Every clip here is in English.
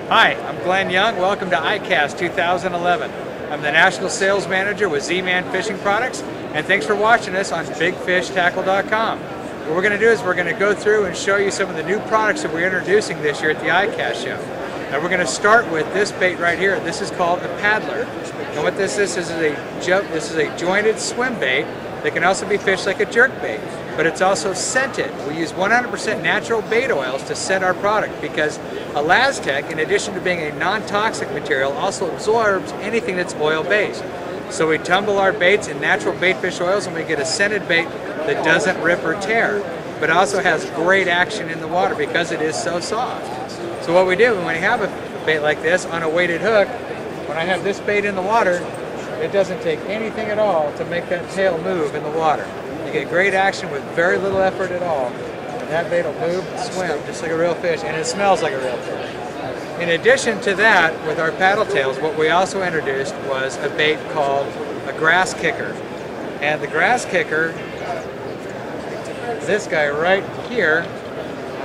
Hi, I'm Glenn Young. Welcome to ICAST 2011. I'm the National Sales Manager with Zman Fishing Products, and thanks for watching us on BigFishTackle.com. What we're going to do is we're going to go through and show you some of the new products that we're introducing this year at the ICAST show. And we're going to start with this bait right here. This is called a paddler. And what this is a jointed swim bait that can also be fished like a jerk bait, but it's also scented. We use 100% natural bait oils to scent our product because Elastec, in addition to being a non-toxic material, also absorbs anything that's oil-based. So we tumble our baits in natural bait fish oils and we get a scented bait that doesn't rip or tear, but also has great action in the water because it is so soft. So what we do when we have a bait like this on a weighted hook, when I have this bait in the water, it doesn't take anything at all to make that tail move in the water. You get great action with very little effort at all. And that bait will move and swim just like a real fish, and it smells like a real fish. In addition to that, with our paddle tails, what we also introduced was a bait called a grass kicker. And the grass kicker, this guy right here,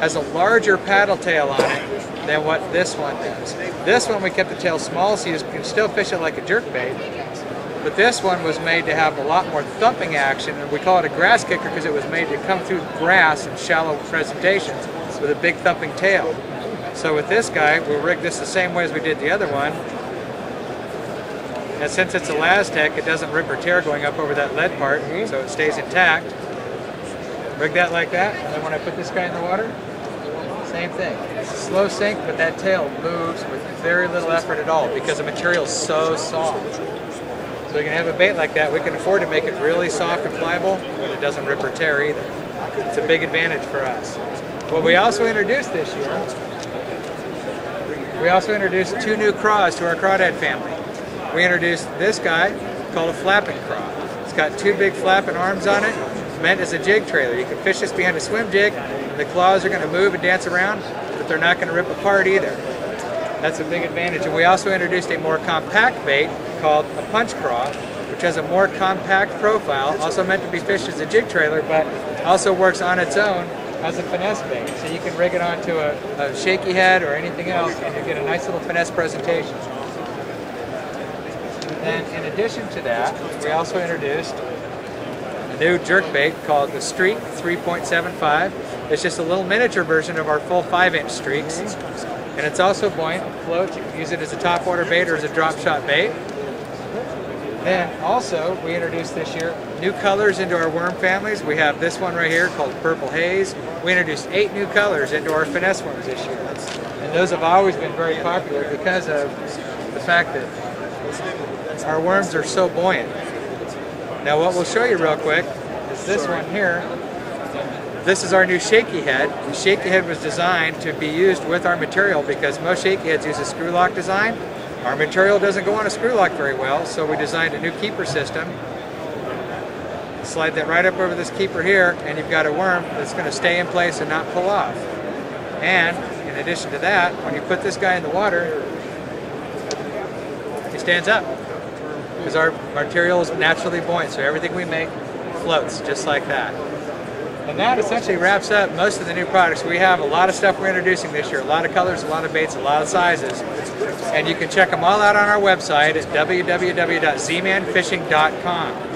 has a larger paddle tail on it than what this one does. This one we kept the tail small so you can still fish it like a jerk bait. But this one was made to have a lot more thumping action, and we call it a grass kicker because it was made to come through grass in shallow presentations with a big thumping tail. So with this guy, we'll rig this the same way as we did the other one. And since it's Elastec, it doesn't rip or tear going up over that lead part, so it stays intact. Rig that like that, and then when I put this guy in the water, same thing. It's a slow sink, but that tail moves with very little effort at all because the material is so soft. So we can have a bait like that. We can afford to make it really soft and pliable, but it doesn't rip or tear either. It's a big advantage for us. What we also introduced this year, we also introduced two new craws to our crawdad family. We introduced this guy called a flapping craw. It's got two big flapping arms on it. It's meant as a jig trailer. You can fish this behind a swim jig, and the claws are going to move and dance around, but they're not going to rip apart either. That's a big advantage. And we also introduced a more compact bait called a punch craw, which has a more compact profile, also meant to be fished as a jig trailer, but also works on its own as a finesse bait. So you can rig it onto a shaky head or anything else, and you get a nice little finesse presentation. And in addition to that, we also introduced a new jerk bait called the Streak 3.75. It's just a little miniature version of our full 5-inch streaks. And it's also buoyant, floats. You can use it as a topwater bait or as a drop shot bait. Then also, we introduced this year new colors into our worm families. We have this one right here called Purple Haze. We introduced 8 new colors into our finesse worms this year. And those have always been very popular because of the fact that our worms are so buoyant. Now what we'll show you real quick is this one here. This is our new shaky head. The shaky head was designed to be used with our material because most shaky heads use a screw lock design. Our material doesn't go on a screw lock very well, so we designed a new keeper system. Slide that right up over this keeper here, and you've got a worm that's going to stay in place and not pull off. And in addition to that, when you put this guy in the water, he stands up because our material is naturally buoyant, so everything we make floats just like that. And that essentially wraps up most of the new products. We have a lot of stuff we're introducing this year, a lot of colors, a lot of baits, a lot of sizes. And you can check them all out on our website at www.zmanfishing.com.